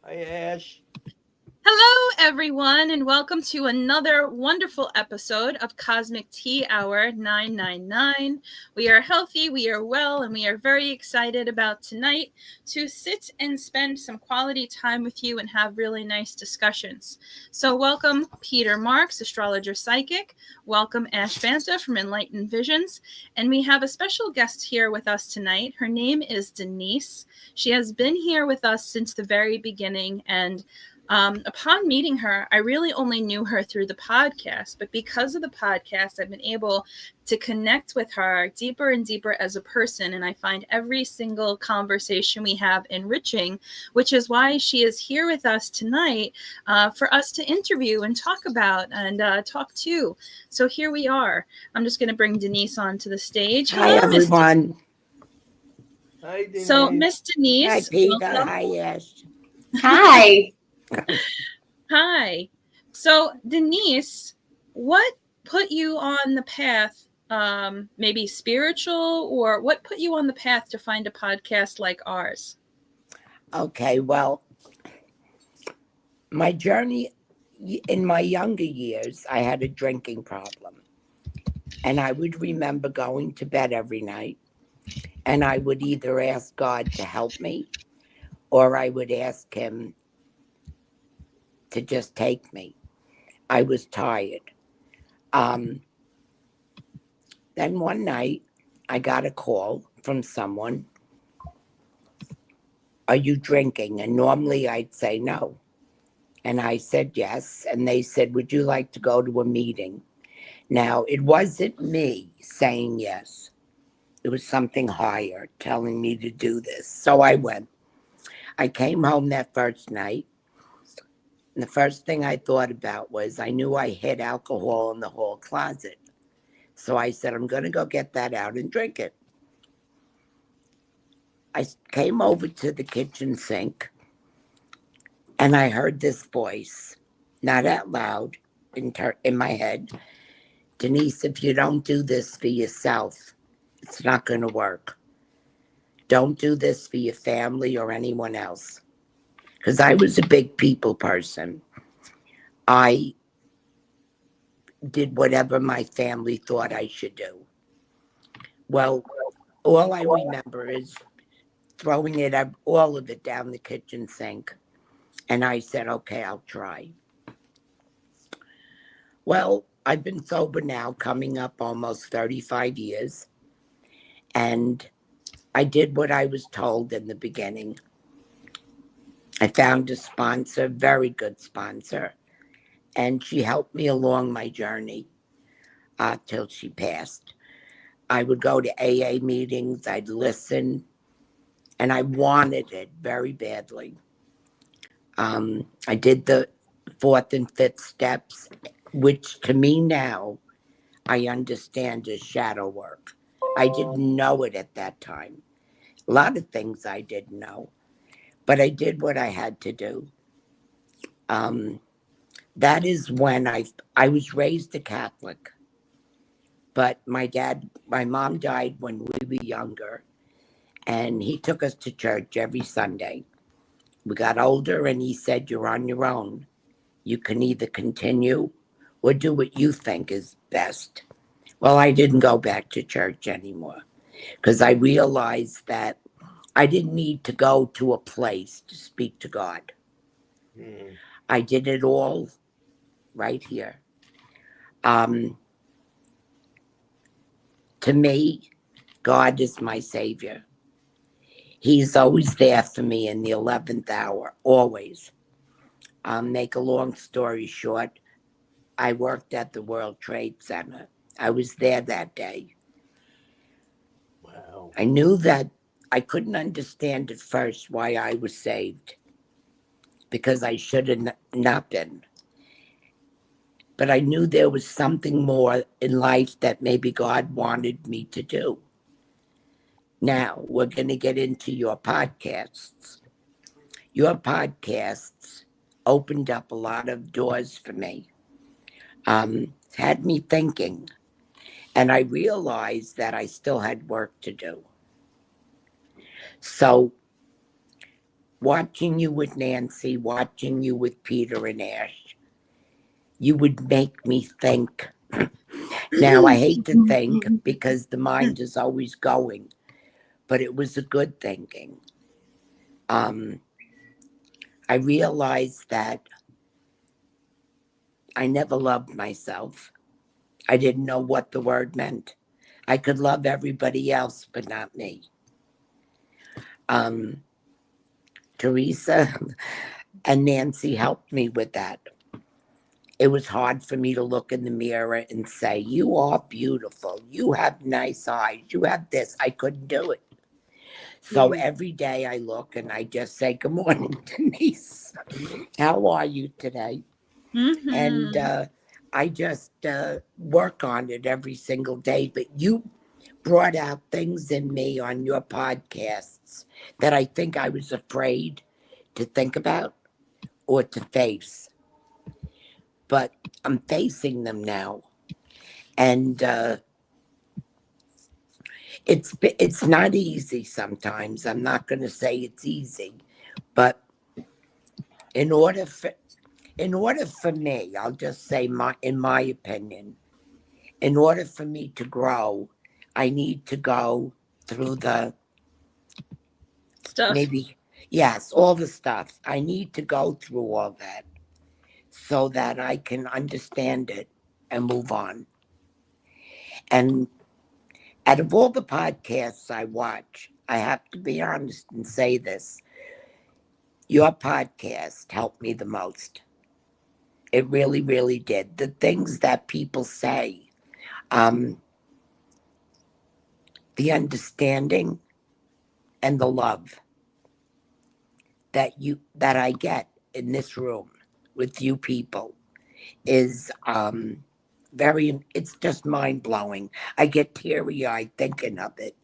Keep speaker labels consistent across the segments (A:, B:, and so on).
A: Hi, Ash.
B: Hello, everyone, and welcome to another wonderful episode of Cosmic Tea Hour 999. We are healthy, we are well, and we are very excited about tonight to sit and spend some quality time with you and have really nice discussions. So, welcome Peter Marks, astrologer psychic. Welcome Ash Banta from Enlightened Visions. And we have a special guest here with us tonight. Her name is Denise. She has been here with us since the very beginning, and upon meeting her, I really only knew her through the podcast, but because of the podcast, I've been able to connect with her deeper and deeper as a person, and I find every single conversation we have enriching, which is why she is here with us tonight for us to interview and talk about and talk to. So here we are. I'm just going to bring Denise onto the stage.
C: Hi,
B: Hello, Miss Denise.
C: everyone.
A: Hi,
B: So,
A: Denise.
B: Miss
C: Hi,
B: Denise,
C: Peter.
B: welcome.
C: Hi, Ash.
D: Hi.
B: Hi. So, Denise, what put you on the path, maybe spiritual, or what put you on the path to find a podcast like ours?
C: Okay, well, my journey in my younger years, I had a drinking problem. And I would remember going to bed every night, and I would either ask God to help me, or I would ask Him to just take me. I was tired. Then one night, I got a call from someone. Are you drinking? And normally I'd say no. And I said yes. And they said, would you like to go to a meeting? Now, it wasn't me saying yes. It was something higher telling me to do this. So I went. I came home that first night. And the first thing I thought about was I knew I hid alcohol in the hall closet. So I said, I'm going to go get that out and drink it. I came over to the kitchen sink, and I heard this voice, not out loud, in my head. Denise, if you don't do this for yourself, it's not going to work. Don't do this for your family or anyone else. Because I was a big people person. I did whatever my family thought I should do. Well, all I remember is throwing it up, all of it down the kitchen sink. And I said, okay, I'll try. Well, I've been sober now, coming up almost 35 years. And I did what I was told in the beginning. I found a sponsor, very good sponsor, and she helped me along my journey till she passed. I would go to AA meetings, I'd listen, and I wanted it very badly. I did the fourth and fifth steps, which to me now, I understand as shadow work. I didn't know it at that time. A lot of things I didn't know, but I did what I had to do. That is when I was raised a Catholic, but my mom died when we were younger, and he took us to church every Sunday. We got older, and he said, you're on your own. You can either continue or do what you think is best. Well, I didn't go back to church anymore because I realized that I didn't need to go to a place to speak to God. I did it all right here. To me, God is my savior. He's always there for me in the 11th hour, always. Make a long story short, I worked at the World Trade Center. I was there that day.
A: Wow.
C: I knew that I couldn't understand at first why I was saved, because I should have not been. But I knew there was something more in life that maybe God wanted me to do. Now, we're going to get into your podcasts. Your podcasts opened up a lot of doors for me, had me thinking, and I realized that I still had work to do. So watching you with Nancy, watching you with Peter and Ash, you would make me think. Now, I hate to think because the mind is always going, but it was a good thinking. I realized that I never loved myself. I didn't know what the word meant. I could love everybody else, but not me. Teresa and Nancy helped me with that. It was hard for me to look in the mirror and say, "You are beautiful. You have nice eyes. You have this." I couldn't do it. So every day I look and I just say, "Good morning, Denise. How are you today?" And I just work on it every single day. But you brought out things in me on your podcasts that I think I was afraid to think about or to face. But I'm facing them now. And it's not easy sometimes. I'm not going to say it's easy. But in order for me, I'll just say in my opinion, in order for me to grow, I need to go through the
B: Stuff.
C: maybe, yes, all the stuff. I need to go through all that so that I can understand it and move on. And out of all the podcasts I watch, I have to be honest and say this. Your podcast helped me the most. It really, really did. The things that people say, the understanding and the love that I get in this room with you people is it's just mind blowing. I get teary eyed thinking of it.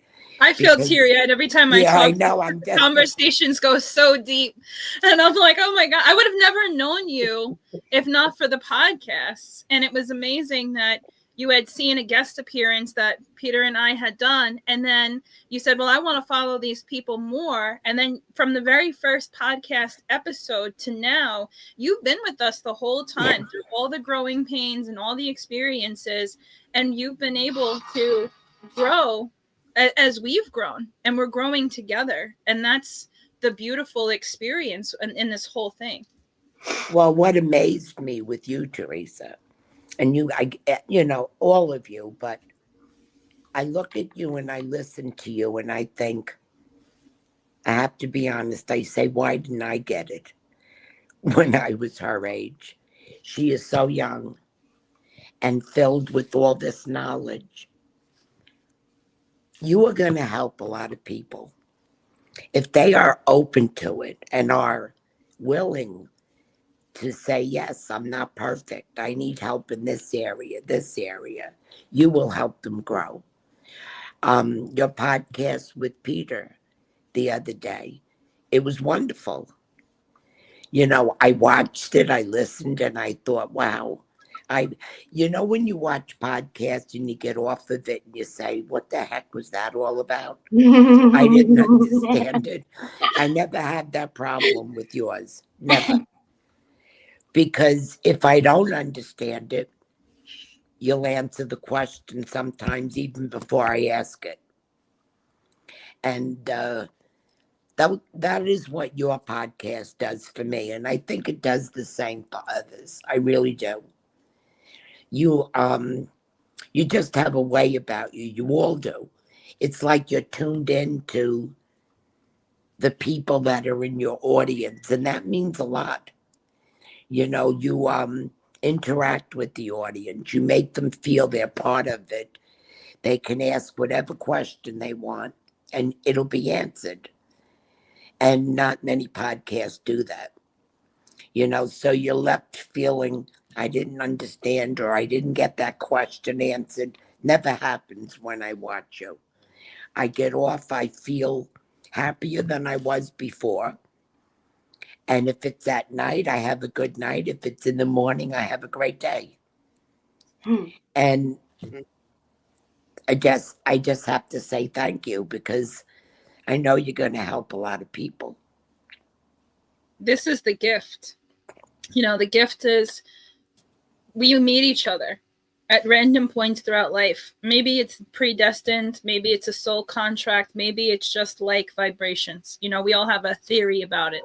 B: I feel teary-eyed every time I
C: Yeah,
B: talk.
C: I know.
B: Conversations go so deep, and I'm like, oh my god, I would have never known you if not for the podcasts. And it was amazing that you had seen a guest appearance that Peter and I had done, and then you said, well, I want to follow these people more. And then from the very first podcast episode to now, you've been with us the whole time through all the growing pains and all the experiences, and you've been able to grow as we've grown, and we're growing together. And that's the beautiful experience in this whole thing.
C: Well, what amazed me with you, Teresa, and all of you, but I look at you and I listen to you and I think, I have to be honest, I say, why didn't I get it when I was her age? She is so young and filled with all this knowledge. You are going to help a lot of people if they are open to it and are willing to say, yes, I'm not perfect. I need help in this area, this area. You will help them grow. Your podcast with Peter the other day, it was wonderful. I watched it, I listened, and I thought, wow. When you watch podcasts and you get off of it and you say, what the heck was that all about? I didn't understand it. I never had that problem with yours. Never. Because if I don't understand it, you'll answer the question sometimes even before I ask it. And that is what your podcast does for me. And I think it does the same for others. I really do. You just have a way about you. You all do. It's like you're tuned in to the people that are in your audience, and that means a lot. You interact with the audience. You make them feel they're part of it. They can ask whatever question they want, and it'll be answered. And not many podcasts do that. So you're left feeling, I didn't understand or I didn't get that question answered. Never happens when I watch you. I get off, I feel happier than I was before. And if it's at night, I have a good night. If it's in the morning, I have a great day. And I just have to say thank you because I know you're going to help a lot of people.
B: this is the gift. The gift is we meet each other at random points throughout life. Maybe it's predestined, maybe it's a soul contract, maybe it's just like vibrations. We all have a theory about it.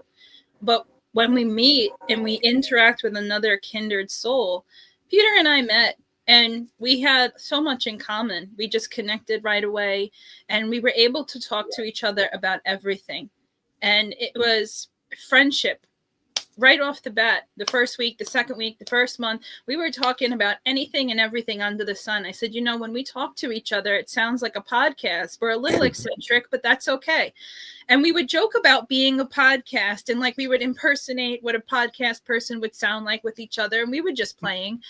B: But when we meet and we interact with another kindred soul, Peter and I met and we had so much in common. We just connected right away and we were able to talk to each other about everything. And it was friendship. Right off the bat, the first week, the second week, the first month, we were talking about anything and everything under the sun. I said, when we talk to each other, it sounds like a podcast. We're a little eccentric, but that's okay. And we would joke about being a podcast and like we would impersonate what a podcast person would sound like with each other. And we were just playing.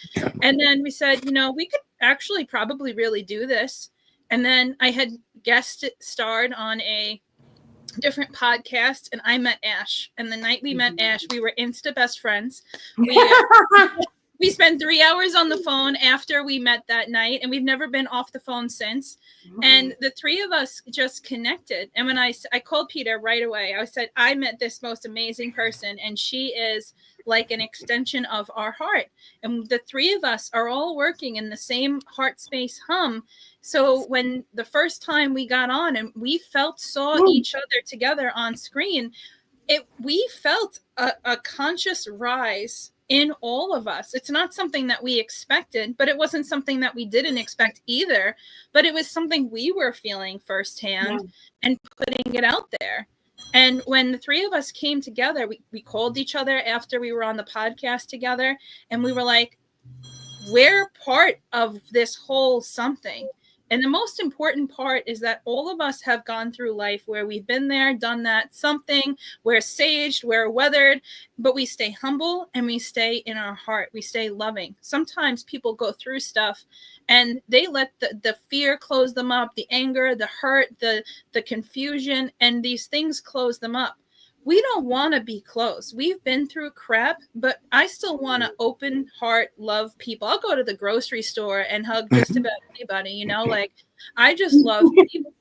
B: And then we said, we could actually probably really do this. And then I had guest starred on a different podcast and I met Ash, and the night we met Ash, we were insta best friends. We spent 3 hours on the phone after we met that night, and we've never been off the phone since. And the three of us just connected. And when I called Peter right away, I said, I met this most amazing person, and she is like an extension of our heart. And the three of us are all working in the same heart space hum. So when the first time we got on and we saw each other together on screen, we felt a conscious rise in all of us. It's not something that we expected, but it wasn't something that we didn't expect either. But it was something we were feeling firsthand and putting it out there. And when the three of us came together, we called each other after we were on the podcast together, and we were like, we're part of this whole something. And the most important part is that all of us have gone through life where we've been there, done that, something, we're saged, we're weathered, but we stay humble and we stay in our heart. We stay loving. Sometimes people go through stuff and they let the fear close them up, the anger, the hurt, the confusion, and these things close them up. We don't want to be closed. We've been through crap, but I still want to open heart love people. I'll go to the grocery store and hug just about anybody, like I just love people.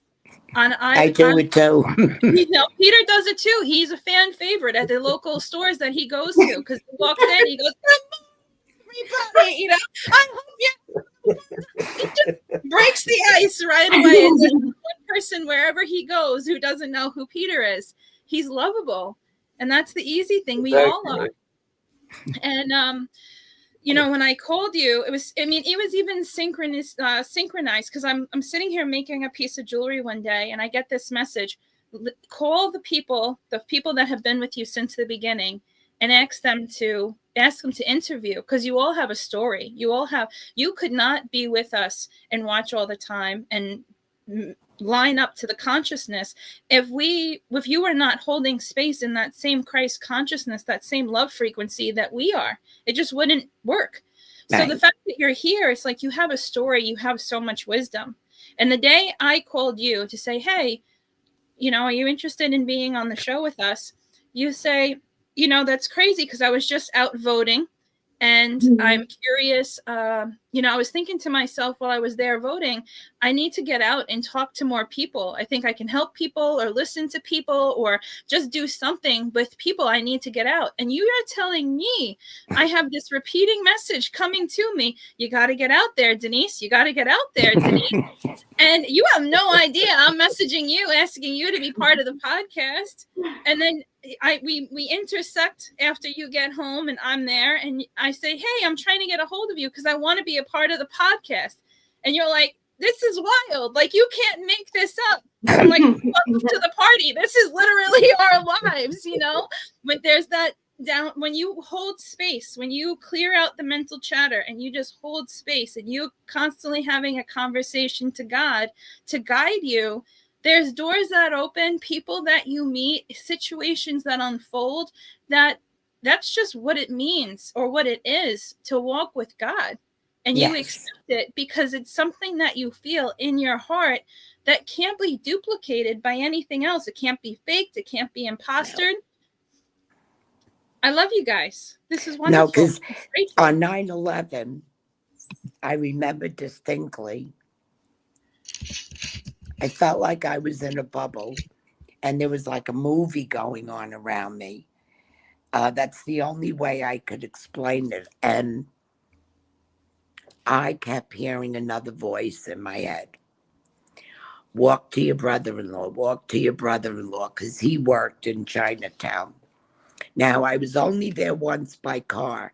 B: And
C: I do it too.
B: Peter does it too. He's a fan favorite at the local stores that he goes to because he walks in, he goes, everybody, I love you. He just breaks the ice right away. And there's one person wherever he goes who doesn't know who Peter is. He's lovable, and that's the easy thing. We all are. And when I called you, it was even synchronized because I'm sitting here making a piece of jewelry one day, and I get this message: call the people that have been with you since the beginning, and ask them to interview, because you all have a story. You could not be with us and watch all the time and line up to the consciousness if you were not holding space in that same Christ consciousness, that same love frequency that we are. It just wouldn't work. Right. So the fact that you're here, it's like you have a story, you have so much wisdom. And the day I called you to say, hey, are you interested in being on the show with us? You say, that's crazy because I was just out voting. And I'm curious, I was thinking to myself while I was there voting, I need to get out and talk to more people. I think I can help people or listen to people or just do something with people. I need to get out. And you are telling me, I have this repeating message coming to me. You got to get out there, Denise. You got to get out there, Denise. And you have no idea. I'm messaging you, asking you to be part of the podcast. And then we intersect after you get home and I'm there and I say, hey, I'm trying to get a hold of you because I want to be a part of the podcast. And you're like, this is wild. Like, you can't make this up. I'm like, welcome to the party. This is literally our lives, But there's that down when you hold space, when you clear out the mental chatter and you just hold space and you constantly having a conversation to God to guide you. There's doors that open, people that you meet, situations that unfold, that's just what it means or what it is to walk with God. And you accept it because it's something that you feel in your heart that can't be duplicated by anything else. It can't be faked. It can't be impostered. I love you guys. This is wonderful.
C: No, because on 9/11, I remember distinctly, I felt like I was in a bubble and there was like a movie going on around me. That's the only way I could explain it. And I kept hearing another voice in my head. Walk to your brother-in-law, walk to your brother-in-law, because he worked in Chinatown. Now, I was only there once by car.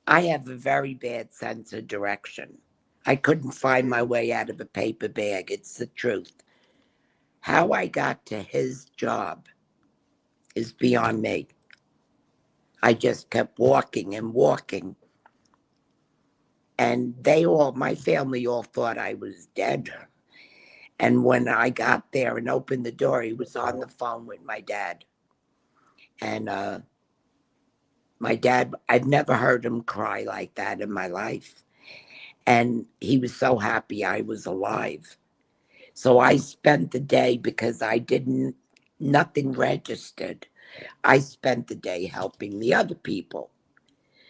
C: I have a very bad sense of direction. I couldn't find my way out of a paper bag. It's the truth. How I got to his job is beyond me. I just kept walking and walking. And my family all thought I was dead. And when I got there and opened the door, he was on the phone with my dad. And my dad, I've never heard him cry like that in my life. And he was so happy I was alive. So I spent the day, because nothing registered. I spent the day helping the other people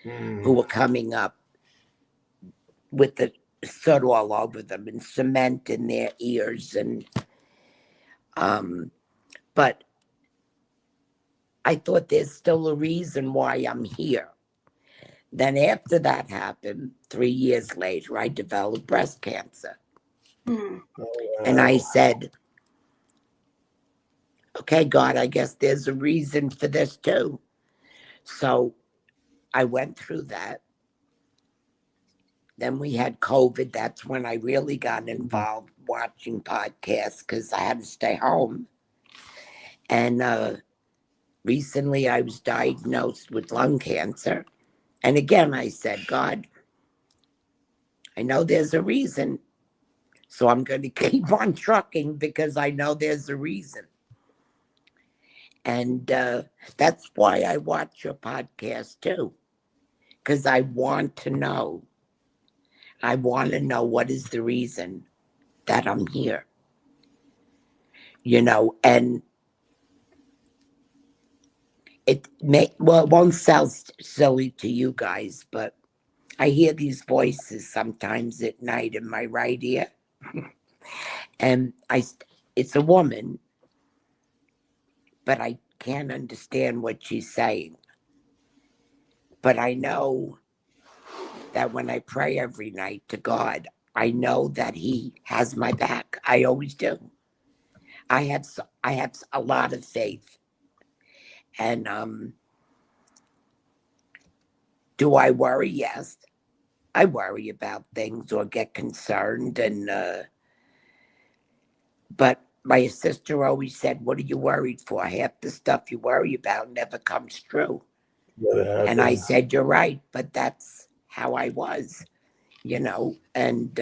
C: who were coming up with the soot all over them and cement in their ears. And but I thought there's still a reason why I'm here. Then after that happened, 3 years later, I developed breast cancer. And I said, okay, God, I guess there's a reason for this too. So I went through that. Then we had COVID. That's when I really got involved watching podcasts because I had to stay home. And recently I was diagnosed with lung cancer. And again, I said, God, I know there's a reason. So I'm going to keep on trucking because I know there's a reason. And that's why I watch your podcast too, because I want to know. I want to know what is the reason that I'm here. And it won't sound silly to you guys, but I hear these voices sometimes at night in my right ear. And it's a woman, but I can't understand what she's saying. But I know that when I pray every night to God, I know that He has my back. I always do. I have a lot of faith. And do I worry? Yes. I worry about things or get concerned. But my sister always said, what are you worried for? Half the stuff you worry about never comes true. And I said, you're right, but that's how I was, And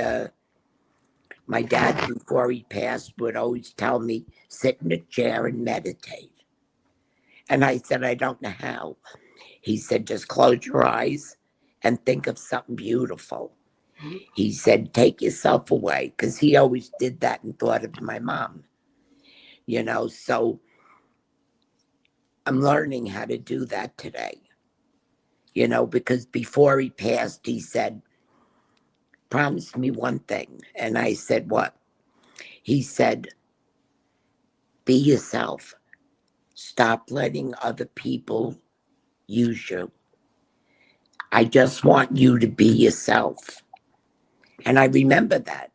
C: my dad, before he passed, would always tell me, sit in a chair and meditate. And I said, I don't know how. He said, just close your eyes and think of something beautiful. He said, take yourself away, because he always did that and thought of my mom. So I'm learning how to do that today. Because before he passed, he said, promise me one thing. And I said, what? He said, be yourself. Stop letting other people use you. I just want you to be yourself. And I remember that.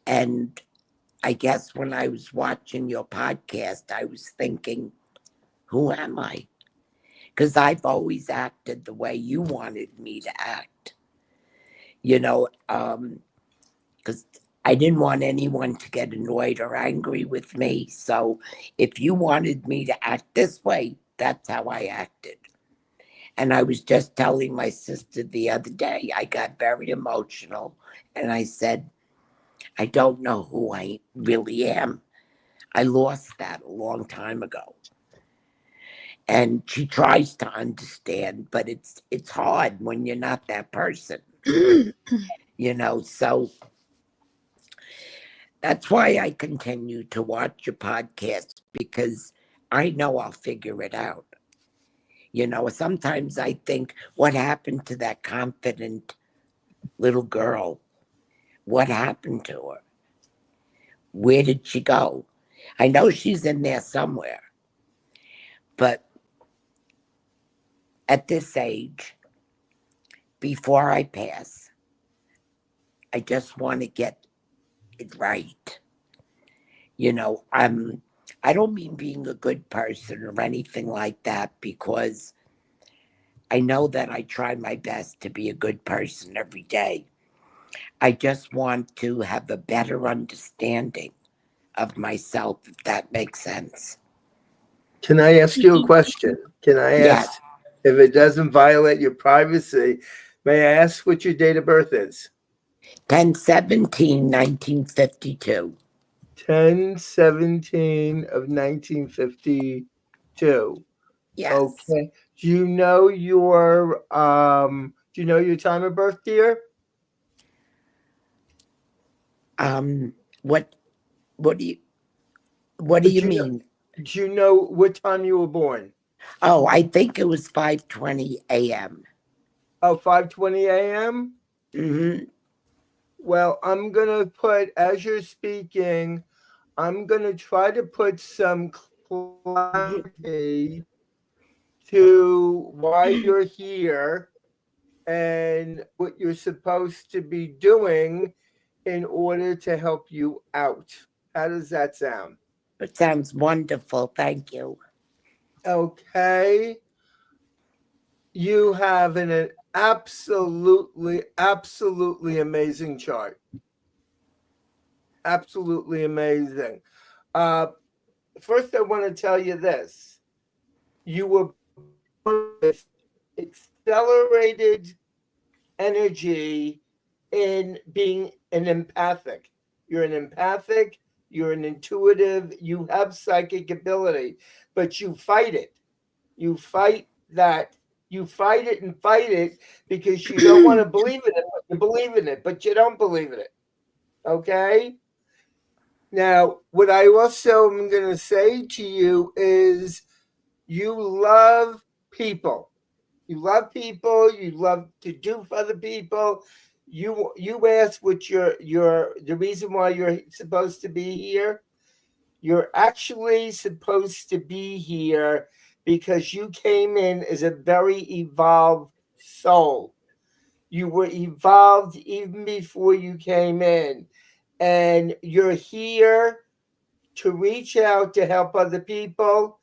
C: And I guess when I was watching your podcast, I was thinking, who am I? Because I've always acted the way you wanted me to act. Because I didn't want anyone to get annoyed or angry with me. So if you wanted me to act this way, that's how I acted. And I was just telling my sister the other day, I got very emotional. And I said, I don't know who I really am. I lost that a long time ago. And she tries to understand, but it's hard when you're not that person. So that's why I continue to watch your podcast, because I know I'll figure it out. Sometimes I think, what happened to that confident little girl? What happened to her? Where did she go? I know she's in there somewhere, but at this age, before I pass, I just want to get it right. You know, I don't mean being a good person or anything like that, because I know that I try my best to be a good person every day. I just want to have a better understanding of myself, if that makes sense.
A: Can I ask you a question? Can I
C: Yes,
A: ask, if it doesn't violate your privacy, may I ask what your date of birth is?
C: 10/17/1952.
A: 10/17 of 1952.
C: Yes.
A: Okay. Do you know your time of birth, dear?
C: Um, what what do you what do you
A: Do you know,
C: mean?
A: do you know what time you were born?
C: Oh, I think it was 5:20 a.m.
A: Oh, 5:20 a.m.?
C: Mm-hmm.
A: Well, I'm gonna put, as you're speaking, I'm gonna try to put some clarity to why you're here and what you're supposed to be doing in order to help you out. How does that sound?
C: It sounds wonderful. Thank you.
A: Okay. You have an absolutely amazing chart. Absolutely amazing. Uh, First, I want to tell you this. You were with accelerated energy in being an empathic. You're an empathic, you're an intuitive, you have psychic ability, but you fight it. You fight that. You fight it and fight it because you don't want to believe in it, but you believe in it, but you don't believe in it. Okay? Now, what I also am going to say to you is you love people. You love people. You love to do for other people. You ask what your the reason why you're supposed to be here. You're actually supposed to be here because you came in as a very evolved soul. You were evolved even before you came in, and you're here to reach out to help other people,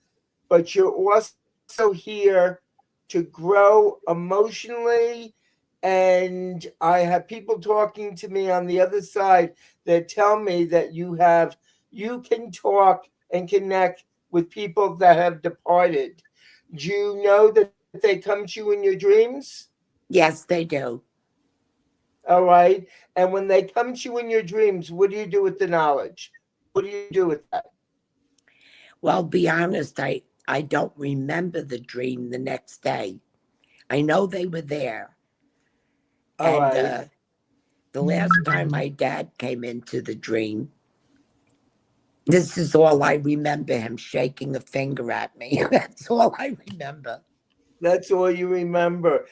A: but you're also here to grow emotionally. And I have people talking to me on the other side that tell me that you can talk and connect with people that have departed. Do you know that they come to you in your dreams?
C: Yes, they do.
A: All right. And when they come to you in your dreams, what do you do with the knowledge? What do you do with that?
C: Well, be honest, I don't remember the dream the next day. I know they were there.
A: All
C: And
A: right.
C: the last time my dad came into the dream, this is all I remember, him shaking a finger at me. That's all I remember.
A: That's all you remember.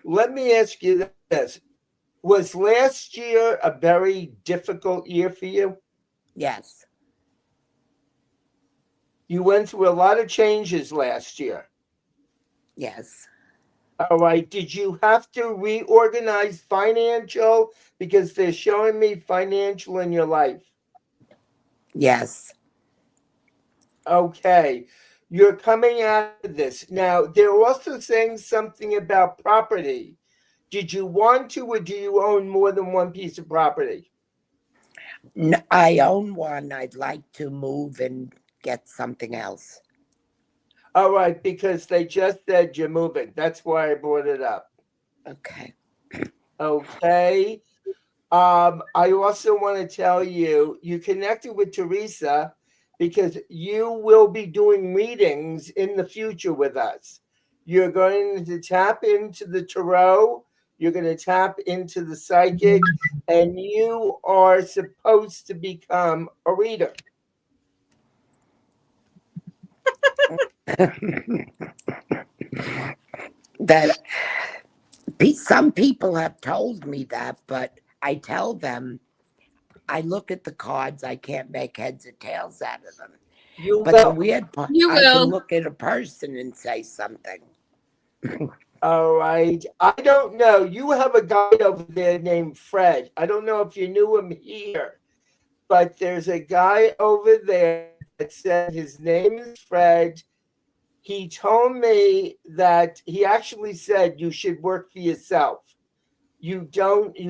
A: Let me ask you this. Was last year a very difficult year for you?
C: Yes,
A: You went through a lot of changes last year.
C: yes,
A: All right. Did you have to reorganize financial? Because they're showing me financial in your life.
C: yes.
A: Okay. You're coming out of this. Now, they're also saying something about property. Did you want to, or do you own more than one piece of property?
C: I own one. I'd like to move and get something else.
A: All right, because they just said you're moving. That's why I brought it up.
C: Okay.
A: Okay. I also want to tell you, you connected with Teresa because you will be doing readings in the future with us. You're going to tap into the tarot, you're going to tap into the psychic, and you are supposed to become a reader.
C: That some people have told me that, but I tell them I look at the cards, I can't make heads or tails out of them.
A: You
C: But the
A: will.
C: weird part,
B: You
C: I can
B: will.
C: look at a person and say something.
A: All right. I don't know. You have a guy over there named Fred. I don't know if you knew him here, but there's a guy over there that said his name is Fred. He told me that he actually said you should work for yourself. You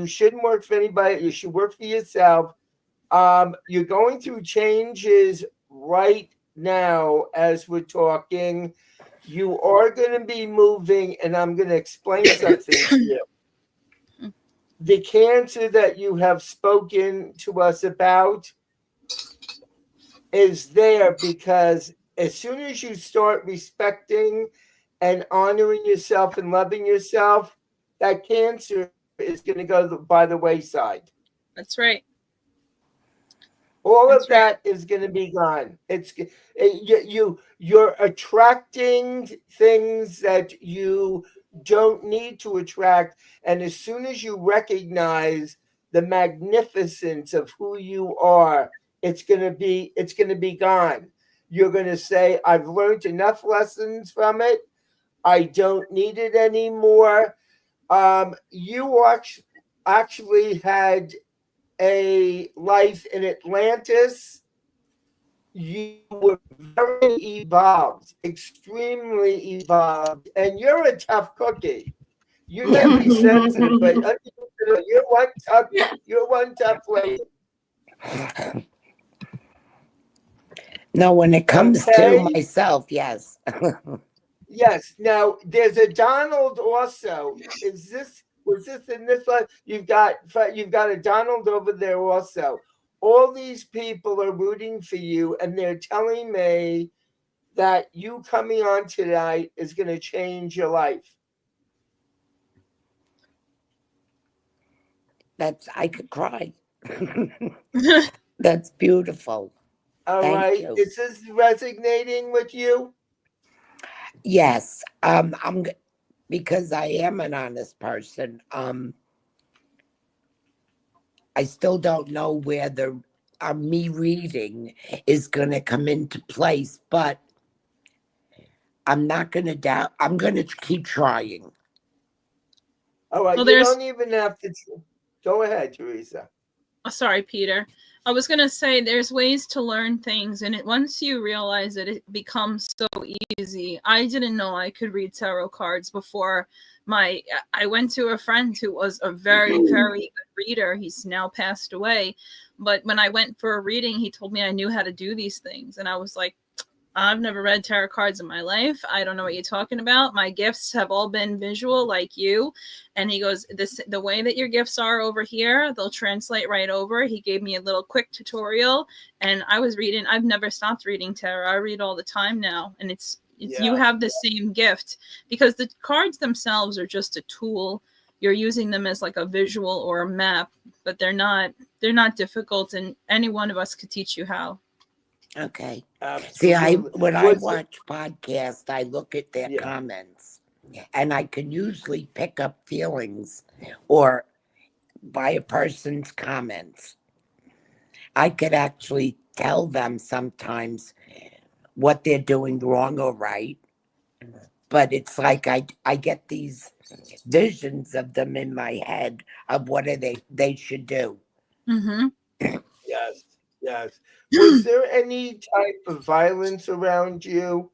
A: shouldn't work for anybody. You should work for yourself. You're going through changes right now as we're talking. You are going to be moving, and I'm going to explain something to you. The cancer that you have spoken to us about is there because as soon as you start respecting and honoring yourself and loving yourself, that cancer is going to go by the wayside.
B: That's right.
A: All
B: That's
A: of
B: right.
A: that is going to be gone. You're attracting things that you don't need to attract, and as soon as you recognize the magnificence of who you are, it's going to be gone. You're going to say, "I've learned enough lessons from it. I don't need it anymore." You actually had a life in Atlantis. You were very evolved, extremely evolved, and you're a tough cookie. You may be sensitive, but you're one tough lady.
C: No, when it comes to
A: Okay.
C: myself, yes.
A: Yes. Now there's a Donald also. Was this in this one? You've got a Donald over there also. All these people are rooting for you, and they're telling me that you coming on tonight is going to change your life.
C: I could cry. That's beautiful.
A: All
C: Thank
A: right.
C: you.
A: Is this resonating with you?
C: Yes, because I am an honest person. I still don't know where the me reading is going to come into place, but I'm not going to doubt. I'm going to keep trying.
A: All right.
B: Well,
A: You
B: there's
A: don't even have to. Go ahead, Teresa.
B: sorry, Peter. I was gonna say there's ways to learn things, and once you realize it, it becomes so easy. I didn't know I could read tarot cards before I went to a friend who was a very, very good reader. He's now passed away. But when I went for a reading, he told me I knew how to do these things. And I was like, I've never read tarot cards in my life. I don't know what you're talking about. My gifts have all been visual like you. And he goes, the way that your gifts are over here, they'll translate right over. He gave me a little quick tutorial, and I was reading. I've never stopped reading tarot. I read all the time now. And it's you
A: Yeah.
B: have the same gift, because the cards themselves are just a tool. You're using them as like a visual or a map, but they're not difficult, and any one of us could teach you how.
C: Okay. See,
A: Absolutely.
C: when I
A: Was
C: watch podcasts, I look at their
A: Yeah.
C: comments, and I can usually pick up feelings, or by a person's comments. I could actually tell them sometimes what they're doing wrong or right, but it's like I get these visions of them in my head of what are they should do.
B: Mm-hmm.
A: Yes. Yes. Was there any type of violence around you?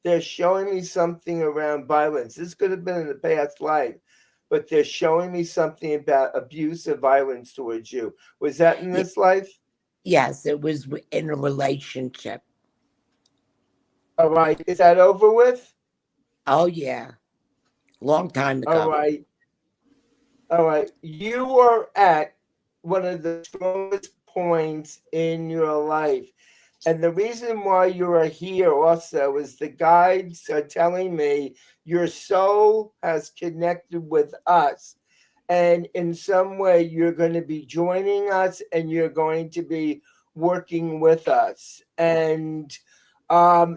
A: They're showing me something around violence. This could have been in the past life, but they're showing me something about abuse or violence towards you. Was that in
C: Y-
A: this life?
C: Yes, it was in a relationship.
A: All right. Is that over with?
C: Oh yeah, long time
A: All
C: ago.
A: right. All right. You are at one of the strongest points in your life. And the reason why you are here also is the guides are telling me your soul has connected with us. And in some way, you're going to be joining us and you're going to be working with us. And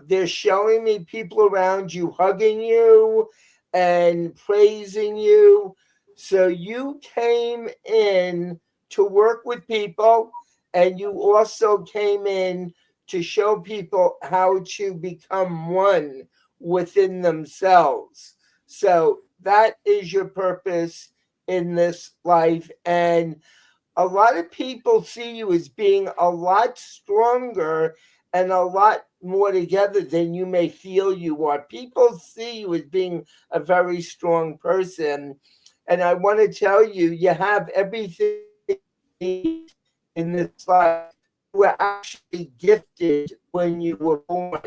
A: they're showing me people around you hugging you and praising you. So you came in to work with people, and you also came in to show people how to become one within themselves. So that is your purpose in this life. And a lot of people see you as being a lot stronger and a lot more together than you may feel you are. People see you as being a very strong person. And I want to tell you, you have everything you need in this life. You were actually gifted when you were born.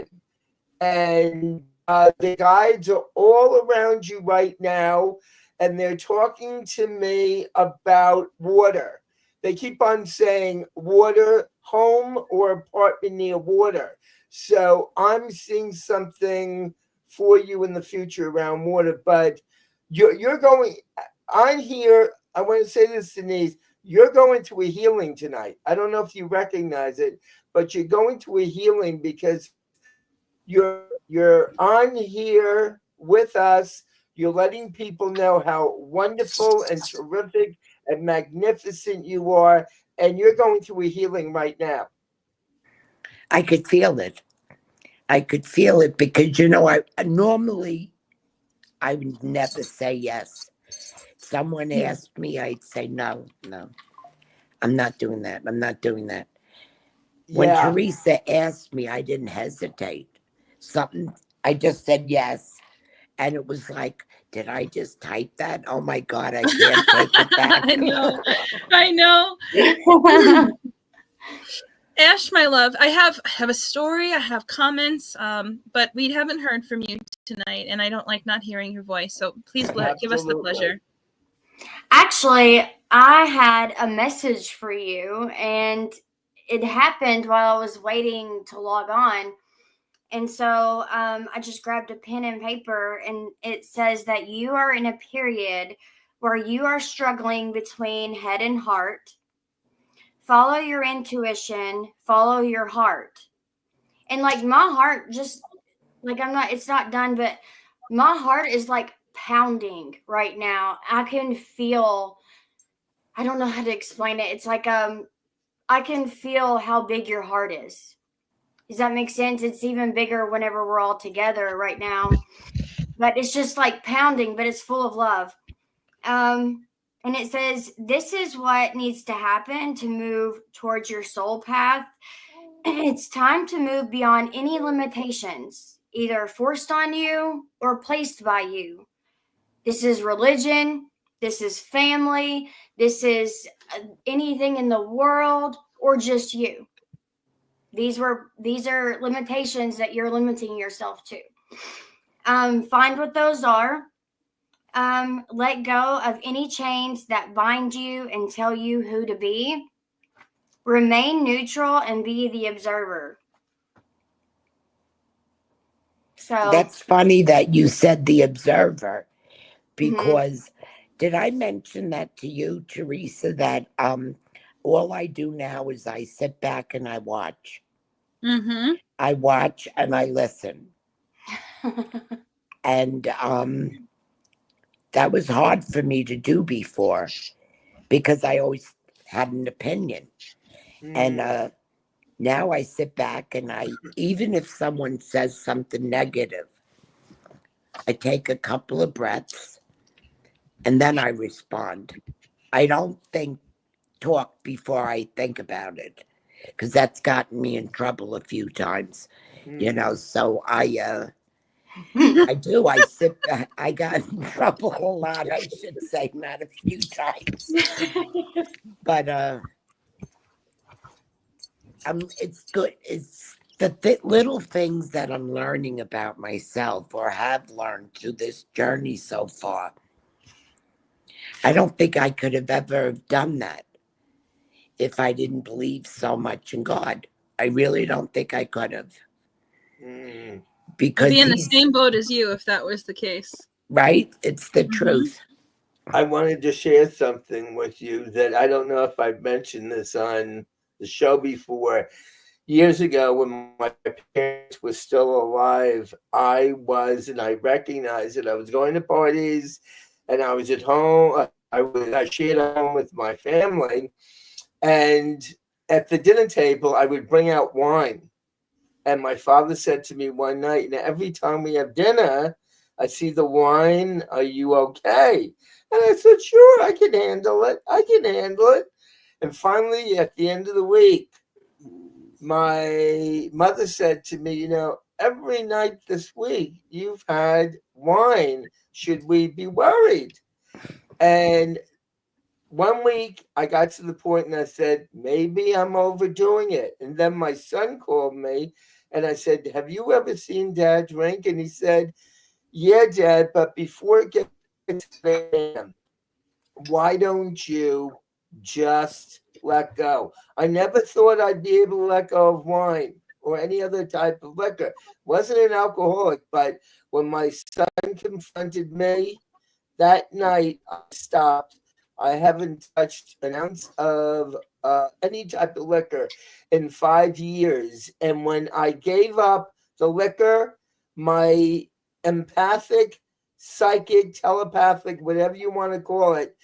A: And the guides are all around you right now, and they're talking to me about water. They keep on saying water, home, or apartment near water. So I'm seeing something for you in the future around water, but you're going on here. I want to say this, Denise. You're going to a healing tonight. I don't know if you recognize it, but you're going to a healing because you're on here with us. You're letting people know how wonderful and terrific and magnificent you are, and you're going through a healing right now.
C: I could feel it. I could feel it because, I normally I would never say yes. Someone asked me, I'd say no. I'm not doing that. I'm not doing that. When
A: Yeah.
C: Teresa asked me, I didn't hesitate. I just said yes. And it was like, did I just type that? Oh my God, I can't take it back.
B: I know. Ash, my love, I have a story. I have comments, but we haven't heard from you tonight, and I don't like not hearing your voice. So please give us the pleasure.
D: Actually, I had a message for you, and it happened while I was waiting to log on. And so I just grabbed a pen and paper, and it says that you are in a period where you are struggling between head and heart. Follow your intuition, follow your heart. And like my heart just like it's not done, but my heart is like pounding right now. I can feel, I don't know how to explain it. It's like I can feel how big your heart is. Does that make sense? It's even bigger whenever we're all together right now. But it's just like pounding, but it's full of love. And it says, this is what needs to happen to move towards your soul path. It's time to move beyond any limitations, either forced on you or placed by you. This is religion. This is family. This is anything in the world or just you. These are limitations that you're limiting yourself to. Find what those are. Let go of any chains that bind you and tell you who to be. Remain neutral and be the observer. So
C: that's funny that you said the observer, because did I mention that to you, Teresa, that all I do now is I sit back and I watch.
B: Mm-hmm.
C: I watch and I listen. And that was hard for me to do before because I always had an opinion. And now I sit back and even if someone says something negative, I take a couple of breaths and then I respond. I don't talk before I think about it, because that's gotten me in trouble a few times, so I do. I sit back. I got in trouble a lot, I should say, not a few times. But it's good. It's the little things that I'm learning about myself or have learned through this journey so far. I don't think I could have ever done that if I didn't believe so much in God. I really don't think I could have. Because
B: I'd be in the same boat as you if that was the case.
C: Right? It's the truth.
A: I wanted to share something with you that I don't know if I've mentioned this on the show before. Years ago, when my parents were still alive, and I recognized it. I was going to parties and I was at home. I shared a home with my family. And at the dinner table, I would bring out wine. And my father said to me one night, and every time we have dinner, I see the wine. Are you okay? And I said, sure, I can handle it. I can handle it. And finally, at the end of the week, my mother said to me, every night this week you've had wine. Should we be worried? And one week I got to the point and I said, maybe I'm overdoing it. And then my son called me and I said, have you ever seen Dad drink? And he said, yeah, Dad, but before it gets to 8 a.m., why don't you just let go? I never thought I'd be able to let go of wine or any other type of liquor. Wasn't an alcoholic, but when my son confronted me that night, I stopped. I haven't touched an ounce of any type of liquor in 5 years. And when I gave up the liquor, my empathic, psychic, telepathic, whatever you want to call it,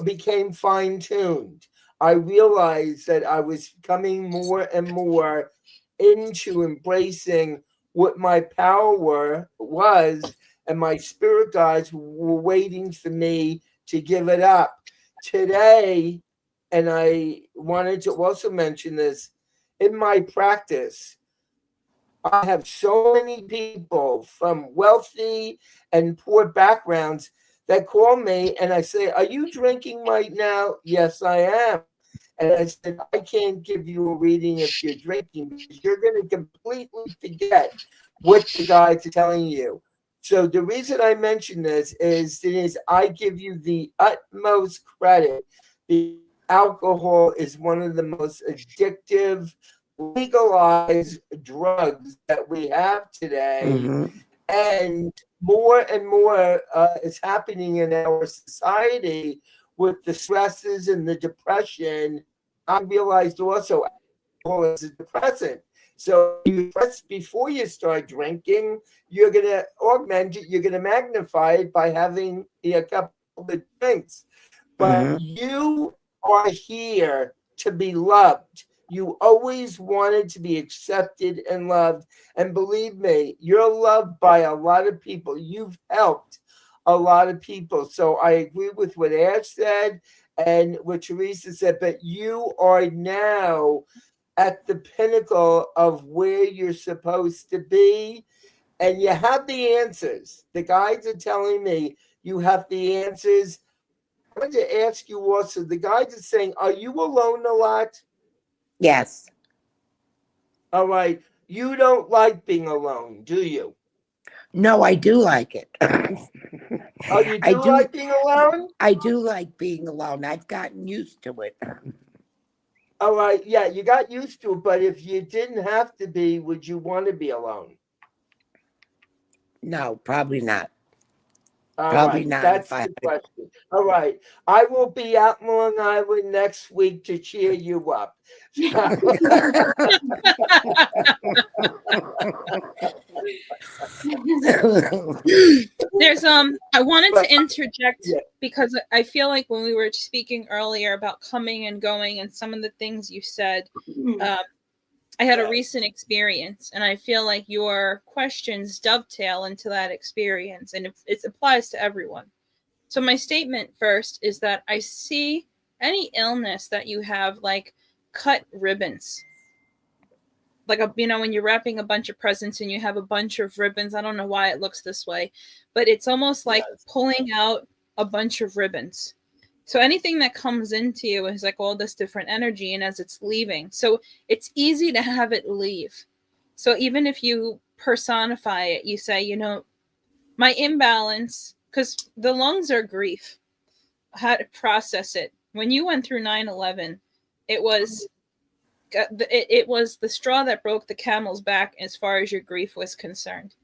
A: became fine-tuned. I realized that I was coming more and more into embracing what my power was, and my spirit guides were waiting for me to give it up. Today, and I wanted to also mention this, in my practice, I have so many people from wealthy and poor backgrounds that call me and I say, are you drinking right now? Yes, I am. And I said, I can't give you a reading if you're drinking because you're going to completely forget what the guides are telling you. So the reason I mention this is, Denise, I give you the utmost credit. The alcohol is one of the most addictive, legalized drugs that we have today.
C: Mm-hmm.
A: And more is happening in our society with the stresses and the depression. I realized also alcohol is a depressant. So you press before you start drinking, you're going to augment it, you're going to magnify it by having a couple of drinks. But
C: Mm-hmm.
A: you are here to be loved. You always wanted to be accepted and loved. And believe me, you're loved by a lot of people. You've helped a lot of people. So I agree with what Ash said and what Teresa said, but you are now at the pinnacle of where you're supposed to be. And you have the answers. The guides are telling me you have the answers. I wanted to ask you also, the guides are saying, are you alone a lot?
C: Yes.
A: All right. You don't like being alone, do you?
C: No, I do like it.
A: Oh, you
C: I
A: do
C: do.
A: like being alone?
C: I do like being alone. I've gotten used to it.
A: All right. Yeah, you got used to it, but if you didn't have to be, would you want to be alone?
C: No, probably not.
A: All
C: Probably
A: right.
C: not if
A: That's
C: I
A: the
C: had.
A: question. All right. I will be out in Long Island next week to cheer you up.
B: There's I wanted
A: But
B: to interject
A: yeah,
B: because I feel like when we were speaking earlier about coming and going and some of the things you said, um, I had a recent experience, and I feel like your questions dovetail into that experience, and it applies to everyone. So my statement first is that I see any illness that you have like cut ribbons. Like when you're wrapping a bunch of presents and you have a bunch of ribbons. I don't know why it looks this way, but it's almost like
A: yes.
B: pulling out a bunch of ribbons. So anything that comes into you is like all this different energy, and as it's leaving, so it's easy to have it leave. So even if you personify it, you say, my imbalance, because the lungs are grief, how to process it. When you went through 9/11, it was it was the straw that broke the camel's back as far as your grief was concerned,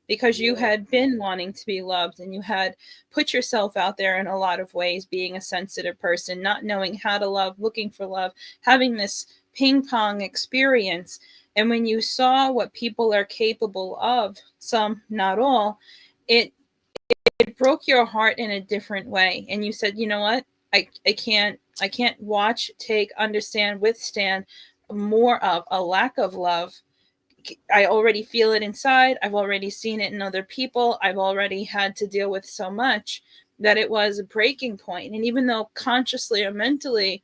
B: because you
A: Yeah.
B: had been wanting to be loved and you had put yourself out there in a lot of ways, being a sensitive person, not knowing how to love, looking for love, having this ping pong experience. And when you saw what people are capable of, some, not all, it broke your heart in a different way. And you said, you know what? I can't watch, take, understand, withstand more of a lack of love I already feel it inside. I've already seen it in other people. I've already had to deal with so much that it was a breaking point. And even though consciously or mentally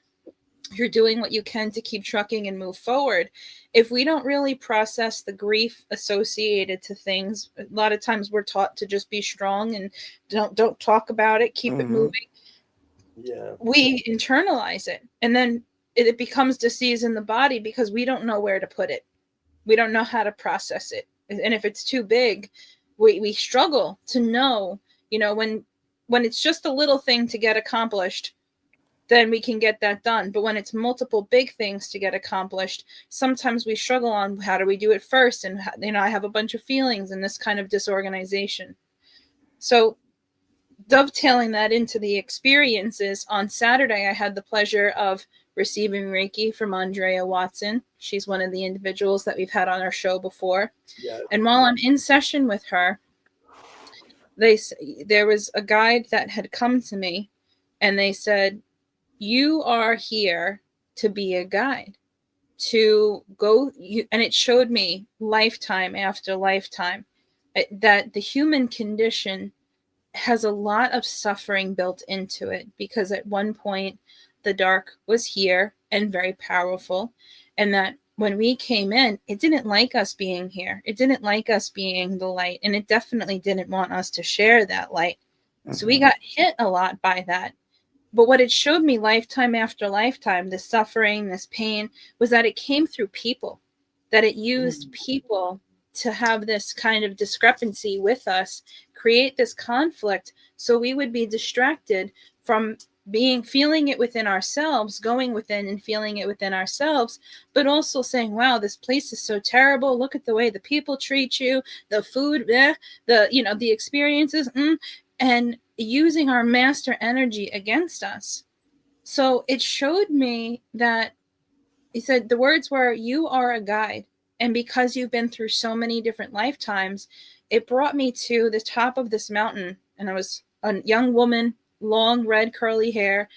B: you're doing what you can to keep trucking and move forward, if we don't really process the grief associated to things, a lot of times we're taught to just be strong and don't talk about it, keep it moving.
A: Yeah.
B: We internalize it, and then it becomes disease in the body because we don't know where to put it. We don't know how to process it. And if it's too big, we struggle to know, when it's just a little thing to get accomplished, then we can get that done. But when it's multiple big things to get accomplished, sometimes we struggle on how do we do it first. And, I have a bunch of feelings and this kind of disorganization. So dovetailing that into the experiences, on Saturday, I had the pleasure of receiving Reiki from Andrea Watson. She's one of the individuals that we've had on our show before.
A: Yeah.
B: And while I'm in session with her, there was a guide that had come to me, and they said, you are here to be a guide, to go. And it showed me lifetime after lifetime that the human condition has a lot of suffering built into it, because at one point the dark was here and very powerful, and that when we came in, it didn't like us being here. It didn't like us being the light, and it definitely didn't want us to share that light. So we got hit a lot by that. But what it showed me lifetime after lifetime, this suffering, this pain, was that it came through people, that it used people to have this kind of discrepancy with us, create this conflict, so we would be distracted from feeling it within ourselves, going within and feeling it within ourselves, but also saying, wow, this place is so terrible. Look at the way the people treat you, the food, the experiences, and using our master energy against us. So it showed me that, he said, the words were, you are a guide. And because you've been through so many different lifetimes, it brought me to the top of this mountain. And I was a young woman, long red curly hair.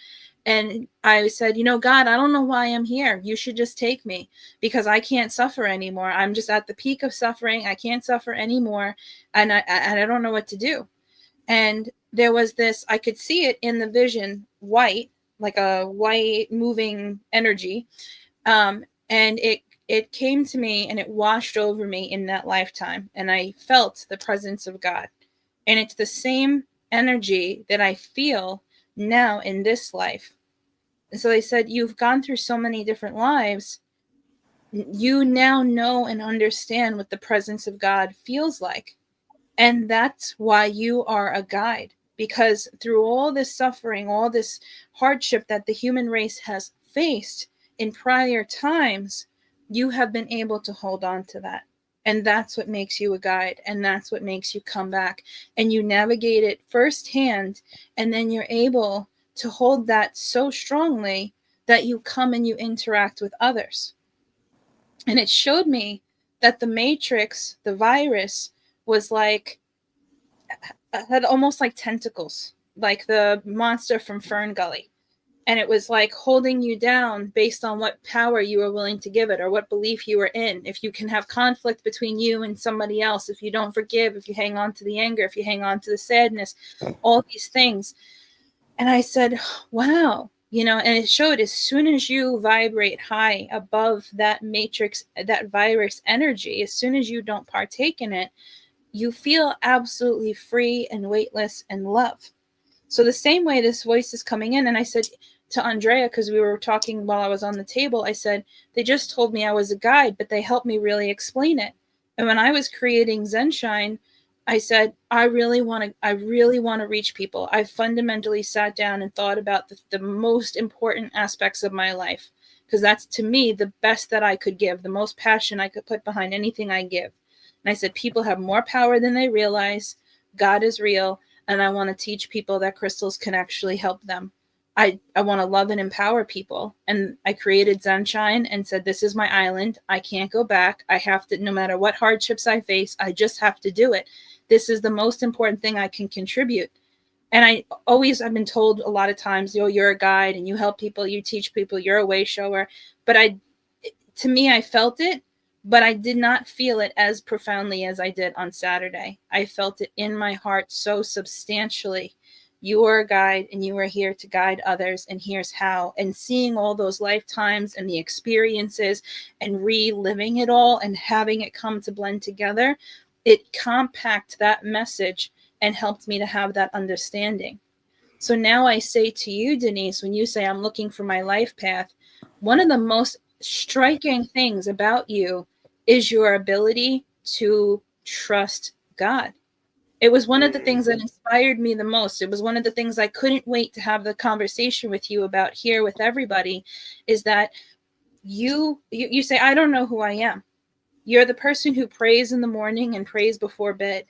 B: And I said, God, I don't know why I'm here. You should just take me, because I can't suffer anymore. I'm just at the peak of suffering. I can't suffer anymore. And I don't know what to do. And there was this, I could see it in the vision, white, like a white moving energy. And it came to me and it washed over me in that lifetime. And I felt the presence of God. And it's the same energy that I feel now in this life. And so they said, you've gone through so many different lives. You now know and understand what the presence of God feels like. And that's why you are a guide, because through all this suffering, all this hardship that the human race has faced in prior times, you have been able to hold on to that. And that's what makes you a guide. And that's what makes you come back. And you navigate it firsthand. And then you're able to hold that so strongly that you come and you interact with others. And it showed me that the matrix, the virus, was like, had almost like tentacles, like the monster from Fern Gully. And it was like holding you down based on what power you were willing to give it, or what belief you were in. If you can have conflict between you and somebody else, if you don't forgive, if you hang on to the anger, if you hang on to the sadness, all these things. And I said, wow, and it showed, as soon as you vibrate high above that matrix, that virus energy, as soon as you don't partake in it, you feel absolutely free and weightless and love. So the same way this voice is coming in, and I said to Andrea, because we were talking while I was on the table, I said, they just told me I was a guide, but they helped me really explain it. And when I was creating Zenshine, I said, I really want to reach people. I fundamentally sat down and thought about the most important aspects of my life, because that's, to me, the best that I could give, the most passion I could put behind anything I give. And I said, people have more power than they realize. God is real. And I want to teach people that crystals can actually help them. I want to love and empower people. And I created Zenshine and said, this is my island. I can't go back. I have to, no matter what hardships I face, I just have to do it. This is the most important thing I can contribute. And I've been told a lot of times, you're a guide and you help people, you teach people, you're a way shower. But to me, I felt it, but I did not feel it as profoundly as I did on Saturday. I felt it in my heart so substantially. You are a guide, and you are here to guide others, and here's how. And seeing all those lifetimes and the experiences and reliving it all and having it come to blend together, it compacted that message and helped me to have that understanding. So now I say to you, Denise, when you say I'm looking for my life path, one of the most striking things about you is your ability to trust God. It was one of the things that inspired me the most. It was one of the things I couldn't wait to have the conversation with you about here with everybody, is that you say, I don't know who I am. You're the person who prays in the morning and prays before bed.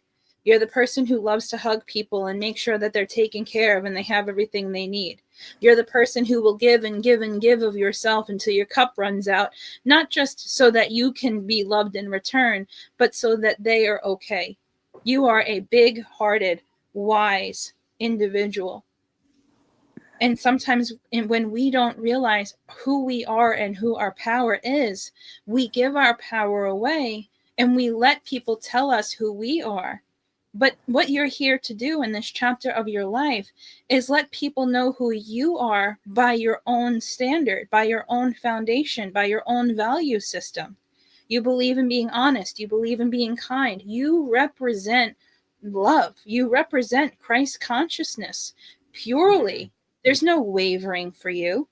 B: You're the person who loves to hug people and make sure that they're taken care of and they have everything they need. You're the person who will give and give and give of yourself until your cup runs out, not just so that you can be loved in return, but so that they are okay. You are a big-hearted, wise individual. And sometimes when we don't realize who we are and who our power is, we give our power away and we let people tell us who we are. But what you're here to do in this chapter of your life is let people know who you are by your own standard, by your own foundation, by your own value system. You believe in being honest. You believe in being kind. You represent love. You represent Christ consciousness purely. There's no wavering for you.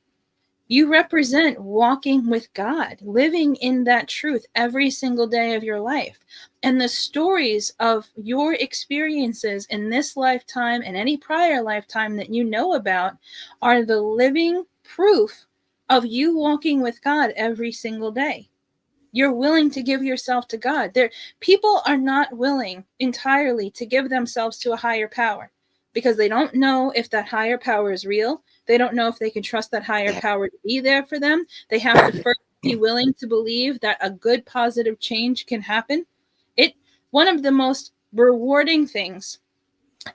B: You represent walking with God, living in that truth every single day of your life. And the stories of your experiences in this lifetime and any prior lifetime that you know about are the living proof of you walking with God every single day. You're willing to give yourself to God. People are not willing entirely to give themselves to a higher power because they don't know if that higher power is real. They don't know if they can trust that higher power to be there for them. They have to first be willing to believe that a good, positive change can happen. One of the most rewarding things,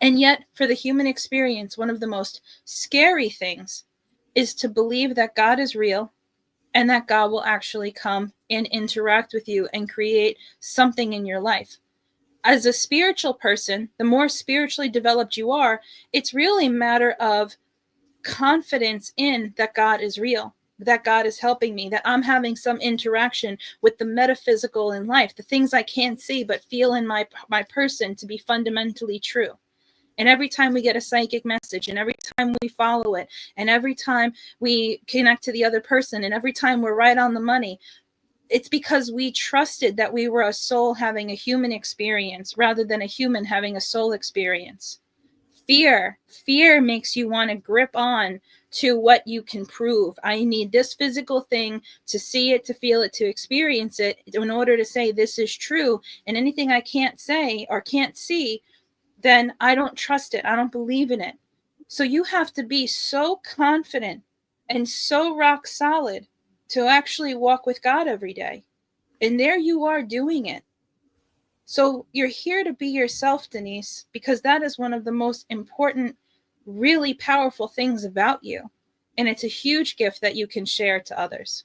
B: and yet for the human experience, one of the most scary things, is to believe that God is real and that God will actually come and interact with you and create something in your life. As a spiritual person, the more spiritually developed you are, it's really a matter of confidence in that God is real, that God is helping me, that I'm having some interaction with the metaphysical in life, the things I can't see but feel in my person to be fundamentally true. And every time we get a psychic message, and every time we follow it, and every time we connect to the other person, and every time we're right on the money, it's because we trusted that we were a soul having a human experience rather than a human having a soul experience. Fear makes you want to grip on to what you can prove. I need this physical thing to see it, to feel it, to experience it in order to say this is true. And anything I can't say or can't see, then I don't trust it. I don't believe in it. So you have to be so confident and so rock solid to actually walk with God every day. And there you are doing it. So you're here to be yourself, Denise, because that is one of the most important, really powerful things about you. And it's a huge gift that you can share to others.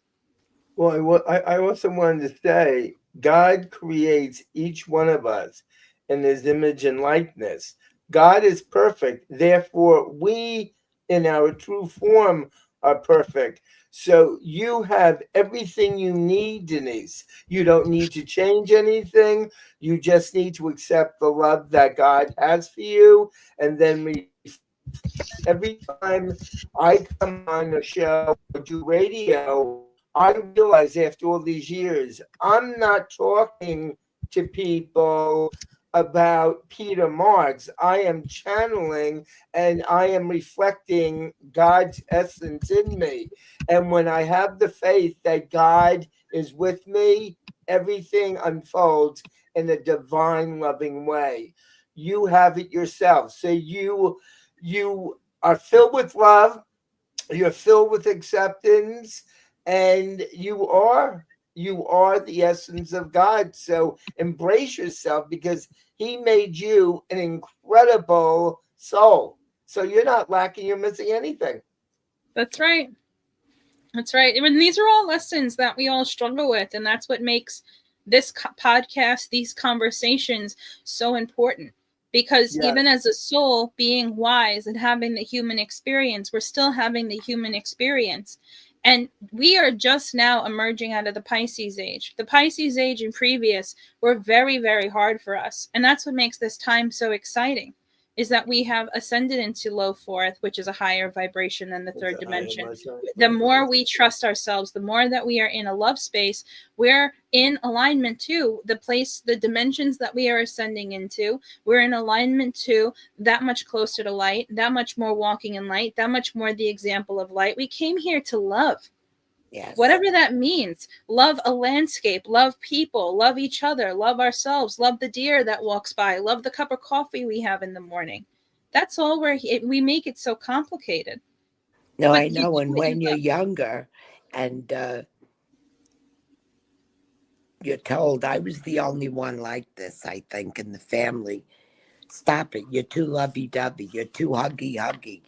A: Well, I also wanted to say, God creates each one of us in his image and likeness. God is perfect. Therefore, we, in our true form, are perfect. So you have everything you need, Denise. You don't need to change anything. You just need to accept the love that God has for you. And then every time I come on a show or do radio, I realize after all these years, I'm not talking to people about Peter Marks. I am channeling and I am reflecting God's essence in me. And when I have the faith that God is with me, everything unfolds in a divine, loving way. You have it yourself. So you are filled with love, you're filled with acceptance, and you are the essence of God. So embrace yourself because he made you an incredible soul. So you're not lacking, you're missing anything.
B: That's right. That's right. I mean, these are all lessons that we all struggle with, and that's what makes this podcast, these conversations, so important. Because
A: Yes.
B: even as a soul being wise and having the human experience, we're still having the human experience. And we are just now emerging out of the Pisces age. The Pisces age and previous were very, very hard for us. And that's what makes this time so exciting, is that we have ascended into low fourth, which is a higher vibration than the third dimension. The more we trust ourselves, the more that we are in a love space, we're in alignment to the place, the dimensions that we are ascending into. We're in alignment to that much closer to light, that much more walking in light, that much more the example of light. We came here to love.
C: Yes.
B: Whatever that means. Love a landscape, love people, love each other, love ourselves, love the deer that walks by, love the cup of coffee we have in the morning. That's all we make it so complicated.
C: No,
B: But
C: I know. And when you're younger and you're told, I was the only one like this, I think, in the family. Stop it. You're too lovey-dovey. You're too huggy-huggy.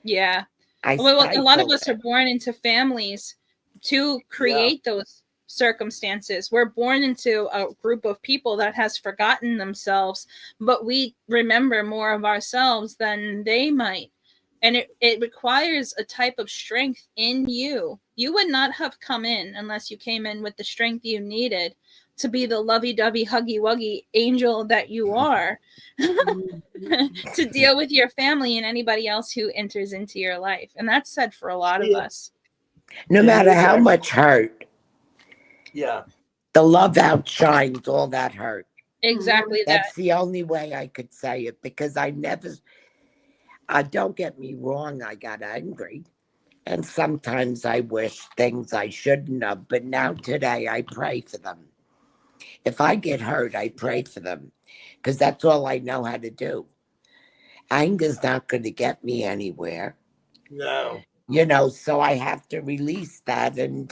B: Yeah.
C: I
B: Well, a lot of
C: stifled
B: us
C: it.
B: are born into families to create those circumstances. We're born into a group of people that has forgotten themselves, but we remember more of ourselves than they might. And it requires a type of strength in you. You would not have come in unless you came in with the strength you needed to be the lovey-dovey, huggy-wuggy angel that you are. To deal with your family and anybody else who enters into your life. And that's said for a lot of us.
C: No
A: It
C: matter
A: is
C: how
A: actually-
C: much hurt,
A: Yeah.
C: the love outshines all that hurt.
B: Exactly that.
C: That's the only way I could say it, because I never, don't get me wrong, I got angry. And sometimes I wish things I shouldn't have. But now today, I pray for them. If I get hurt, I pray for them, because that's all I know how to do. Anger's not going to get me anywhere.
A: No.
C: You know, so I have to release that. And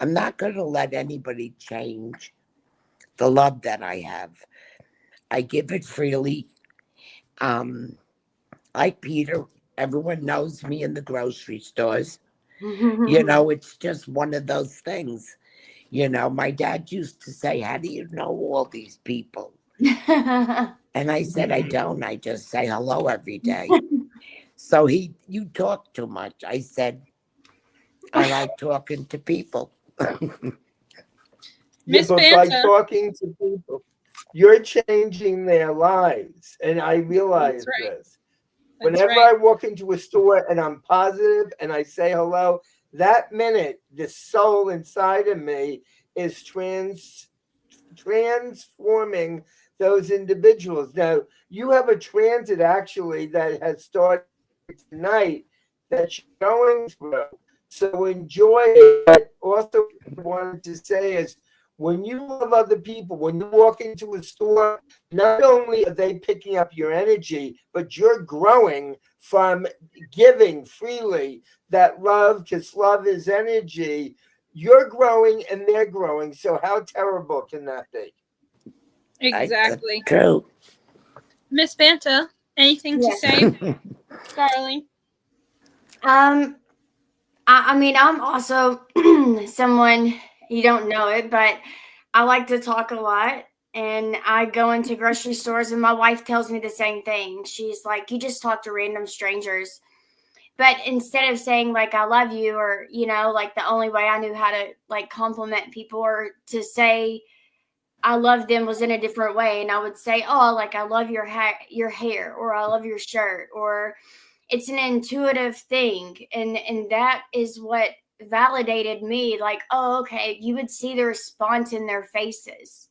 C: I'm not going to let anybody change the love that I have. I give it freely. Like Peter, everyone knows me in the grocery stores. You know, it's just one of those things. You know, my dad used to say, how do you know all these people? And I said, I don't. I just say hello every day. So you talk too much. I said, I like talking to people.
A: Yeah,
B: Miss
A: but by
B: Banta.
A: talking to people, you're changing their lives. And I realize
B: That's right.
A: this.
B: That's
A: Whenever
B: right.
A: I walk into a store and I'm positive and I say hello, that minute, the soul inside of me is transforming those individuals. Now, you have a transit actually that has started tonight that you're going through. So enjoy it. But also, what I wanted to say is when you love other people, when you walk into a store, not only are they picking up your energy, but you're growing from giving freely that love, because love is energy. You're growing and they're growing. So, how terrible can that be?
B: Exactly.
C: True.
B: Miss Banta, anything to
D: Yes.
B: say, darling?
D: I mean, I'm also someone, you don't know it, but I like to talk a lot. And I go into grocery stores, and my wife tells me the same thing. She's like, you just talk to random strangers. But instead of saying, like, I love you, or, you know, like the only way I knew how to, like, compliment people or to say I love them was in a different way. And I would say, oh, like, I love your hair, or I love your shirt, or it's an intuitive thing. And that is what validated me. Like, oh, okay, you would see the response in their faces.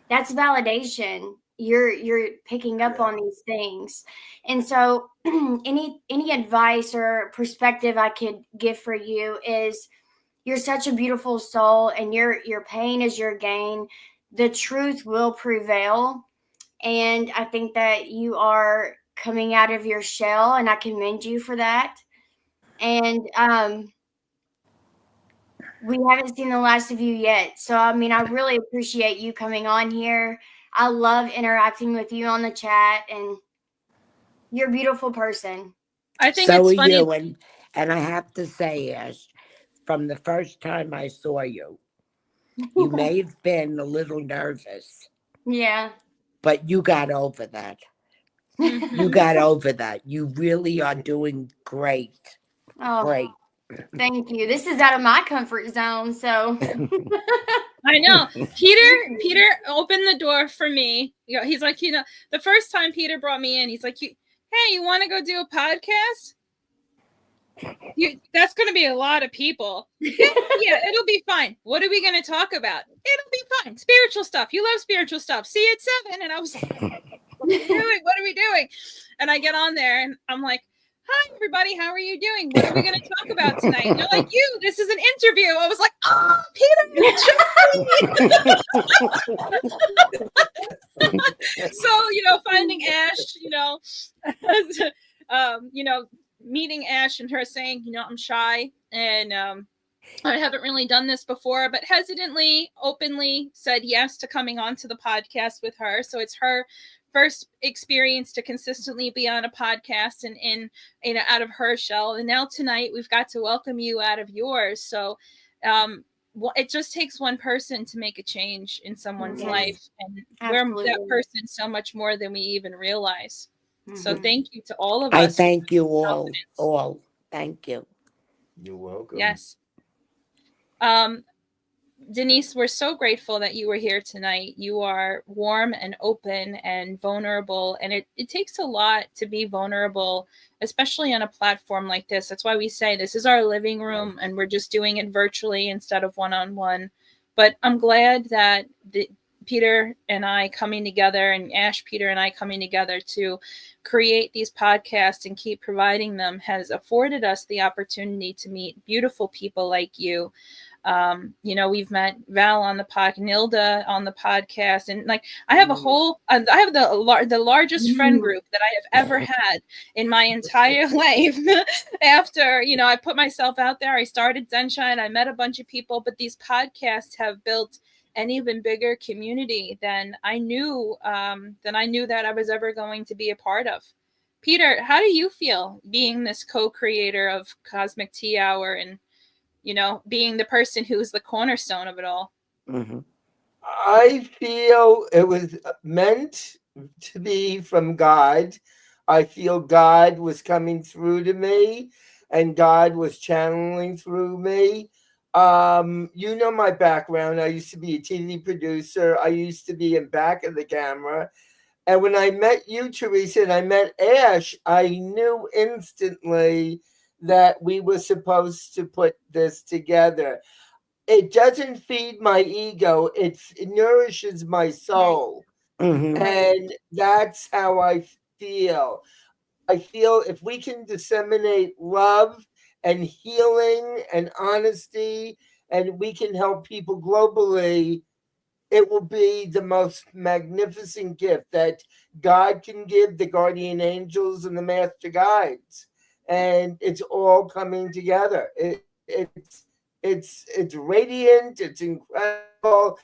D: That's validation. You're picking up on these things. And so any advice or perspective I could give for you is you're such a beautiful soul, and your pain is your gain. The truth will prevail. And I think that you are coming out of your shell, and I commend you for that. And we haven't seen the last of you yet. So, I mean, I really appreciate you coming on here. I love interacting with you on the chat, and you're a beautiful person.
B: I think
C: So
B: it's
C: are
B: funny.
C: you. And I have to say, Ash, from the first time I saw you, You may have been a little nervous,
D: Yeah.
C: but you got over that.
B: Mhm.
C: You got over that. You really are doing great.
D: Oh,
C: Great.
D: thank you. This is out of my comfort zone, so.
B: I know. Peter opened the door for me. He's like, the first time Peter brought me in, he's like, hey, you want to go do a podcast? That's going to be a lot of people. Yeah, it'll be fine. What are we going to talk about? It'll be fine. Spiritual stuff. You love spiritual stuff. See you at 7. And I was like, what are we doing? And I get on there and I'm like, hi, everybody. How are you doing? What are we going to talk about tonight? And they're like, this is an interview. I was like, oh, Peter. So, finding Ash, meeting Ash and her saying, I'm shy and I haven't really done this before, but hesitantly, openly said yes to coming onto the podcast with her. So it's her first experience to consistently be on a podcast and in out of her shell. And now tonight we've got to welcome you out of yours. So it just takes one person to make a change in someone's life, and we're that person so much more than we even realize. So thank you to all of us.
C: I thank you all. Thank you.
A: You're welcome.
B: Yes. Denise, we're so grateful that you were here tonight. You are warm and open and vulnerable, and it takes a lot to be vulnerable, especially on a platform like this. That's why we say this is our living room, and we're just doing it virtually instead of one-on-one. But I'm glad that Peter and I coming together, and Ash, Peter and I coming together to create these podcasts and keep providing them has afforded us the opportunity to meet beautiful people like you. We've met Val on the podcast, Nilda on the podcast, and like I have the largest friend group that I have ever had in my entire life. After I put myself out there, I started Zenshine, I met a bunch of people, but these podcasts have built an even bigger community than I knew that I was ever going to be a part of. Peter, how do you feel being this co-creator of Cosmic Tea Hour and being the person who's the cornerstone of it all?
C: Mm-hmm.
A: I feel it was meant to be from God. I feel God was coming through to me and God was channeling through me. My background. I used to be a TV producer. I used to be in back of the camera. And when I met you, Teresa, and I met Ash, I knew instantly that we were supposed to put this together. It doesn't feed my ego. It nourishes my soul.
C: Mm-hmm.
A: And that's how I feel. I feel if we can disseminate love and healing and honesty, and we can help people globally, it will be the most magnificent gift that God can give the guardian angels and the master guides. And it's all coming together. It's radiant, it's incredible.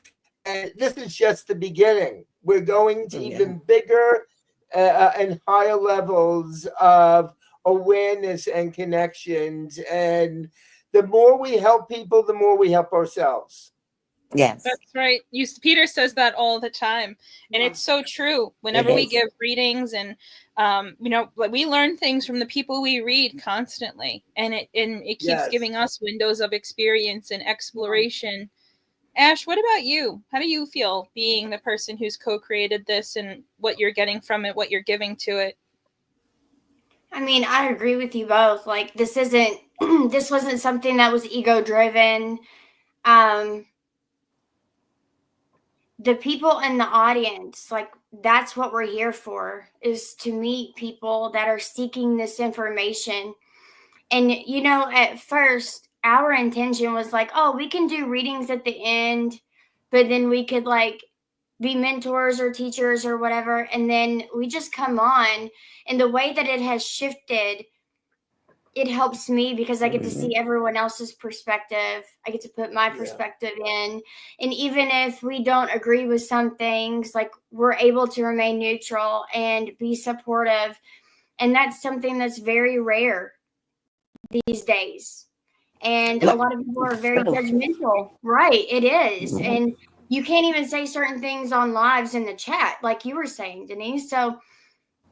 A: And this is just the beginning. We're going to even bigger and higher levels of awareness and connections. And the more we help people, the more we help ourselves.
C: Yes.
B: That's right. Peter says that all the time. And it's so true. Whenever we give readings and, we learn things from the people we read constantly. And it keeps giving us windows of experience and exploration. Ash, what about you? How do you feel being the person who's co-created this and what you're getting from it, what you're giving to it?
D: I mean, I agree with you both. Like, this wasn't something that was ego driven. The people in the audience, like, that's what we're here for, is to meet people that are seeking this information. And, at first, our intention was like, oh, we can do readings at the end, but then we could like be mentors or teachers or whatever. And then we just come on. And the way that it has shifted, it helps me because I get to see everyone else's perspective. I get to put my perspective in. And even if we don't agree with some things, like, we're able to remain neutral and be supportive. And that's something that's very rare these days. And a lot of people are very judgmental. Right, it is. And you can't even say certain things on lives in the chat, like you were saying, Denise. So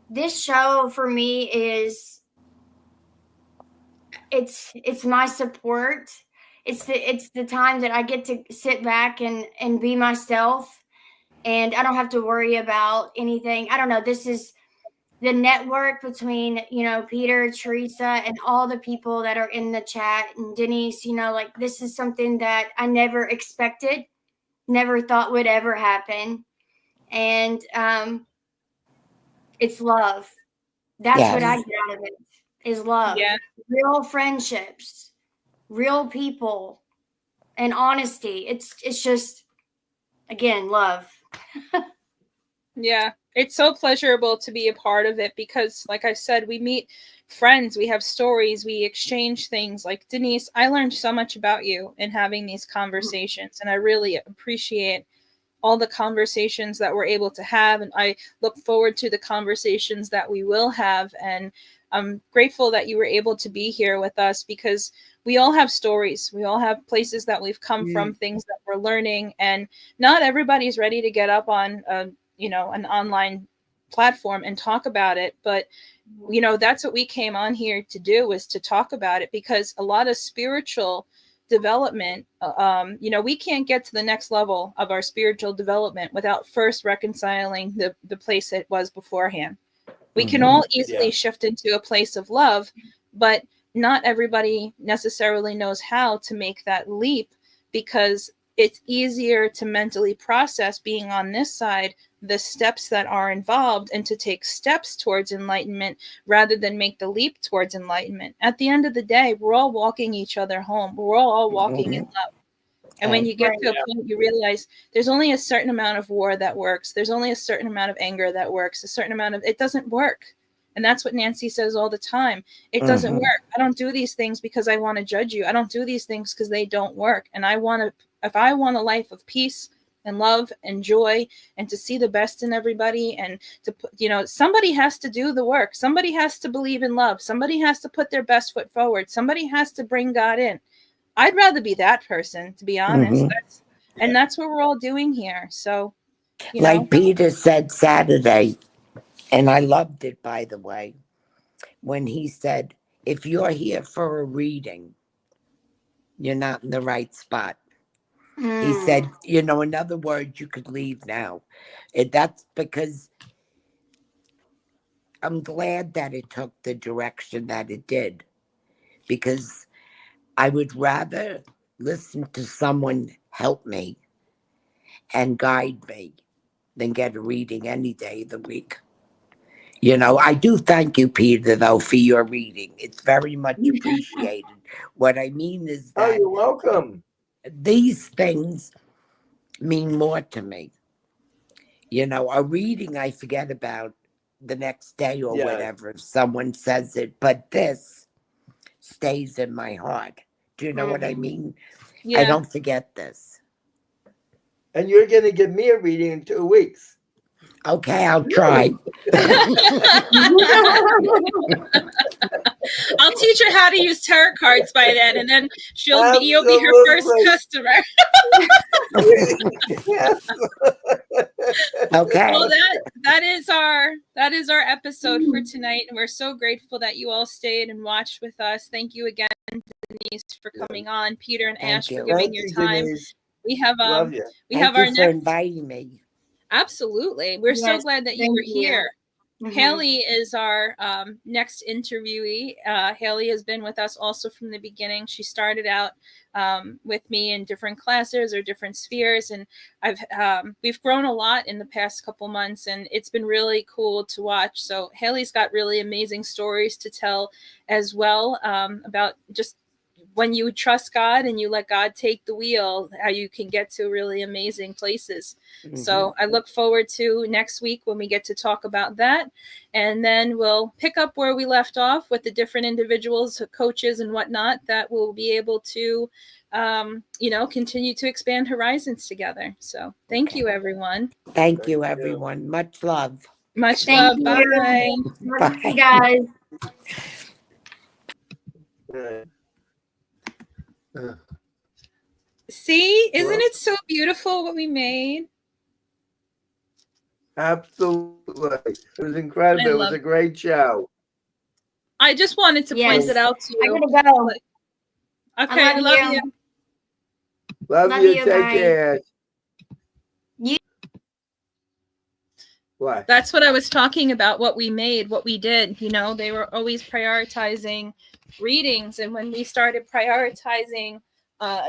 D: this show for me is it's my support. It's the time that I get to sit back and be myself, and I don't have to worry about anything. I don't know. This is the network between, Peter, Teresa, and all the people that are in the chat, and Denise, like, this is something that I never expected, never thought would ever happen. And it's love. That's what I
C: Yes.
D: get out of it, is love.
B: Yeah.
D: Real friendships, real people, and honesty. It's just, again, love.
B: Yeah, it's so pleasurable to be a part of it because, like I said, we meet friends, we have stories, we exchange things. Like Denise, I learned so much about you in having these conversations, and I really appreciate all the conversations that we're able to have, and I look forward to the conversations that we will have. And I'm grateful that you were able to be here with us because we all have stories, we all have places that we've come from, things that we're learning, and not everybody's ready to get up on an online platform and talk about it. But that's what we came on here to do, was to talk about it, because a lot of spiritual development, we can't get to the next level of our spiritual development without first reconciling the place it was beforehand. We can all easily shift into a place of love, but not everybody necessarily knows how to make that leap, because it's easier to mentally process being on this side, the steps that are involved, and to take steps towards enlightenment rather than make the leap towards enlightenment. At the end of the day, we're all walking each other home. We're all walking in love. And when you get to a point, you realize there's only a certain amount of war that works. There's only a certain amount of anger that works. A certain amount of it doesn't work. And that's what Nancy says all the time. It doesn't work. I don't do these things because I want to judge you. I don't do these things because they don't work. And if I want a life of peace and love and joy, and to see the best in everybody, and to somebody has to do the work. Somebody has to believe in love. Somebody has to put their best foot forward. Somebody has to bring God in. I'd rather be that person, to be honest. That's what we're all doing here. So,
C: like Peter said Saturday, and I loved it, by the way, when he said, if you're here for a reading, you're not in the right spot. He said, in other words, you could leave now. That's because I'm glad that it took the direction that it did, because I would rather listen to someone help me and guide me than get a reading any day of the week. I do thank you, Peter, though, for your reading. It's very much appreciated. What I mean is that
A: you're welcome.
C: These things mean more to me. A reading I forget about the next day or whatever if someone says it, but this stays in my heart. Do you know what I mean?
B: Yeah.
C: I don't forget this.
A: And you're going to give me a reading in 2 weeks.
C: Okay, I'll try.
B: I'll teach her how to use tarot cards by then, and then you'll be her first customer.
C: Okay.
B: Well, that is our episode for tonight, and we're so grateful that you all stayed and watched with us. Thank you again, Denise, for coming on. Peter and Ash, for giving your time.
A: Denise.
B: We have
A: Love you.
C: Thank you for inviting me.
B: Absolutely. We're so glad that you were here. Haley is our next interviewee. Haley has been with us also from the beginning. She started out with me in different classes or different spheres, and we've grown a lot in the past couple months, and it's been really cool to watch. So Haley's got really amazing stories to tell as well, about just when you trust God and you let God take the wheel, how you can get to really amazing places. So I look forward to next week when we get to talk about that. And then we'll pick up where we left off with the different individuals, coaches and whatnot, that will be able to, continue to expand horizons together. So thank you, everyone.
C: Thank you, everyone. Much love.
B: Much love. Bye.
D: Bye, guys.
A: Good.
B: See, isn't
A: Well-
B: it so beautiful what we made?
A: Absolutely. It was incredible.
B: I
A: It was
B: love
A: a great show.
B: I just wanted to point
D: Yes.
B: it out to
D: I
B: you.
D: gotta go.
B: Okay, I love you.
A: Love,
D: Love
A: you.
D: you,
A: Take
D: bye.
A: care.
D: You-
A: What?
B: That's what I was talking about, what we made, what we did. You know, they were always prioritizing readings. And when we started prioritizing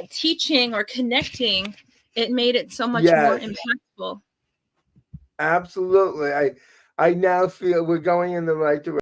B: teaching or connecting, it made it so much more
A: Yes.
B: impactful.
A: Absolutely. I now feel we're going in the right direction.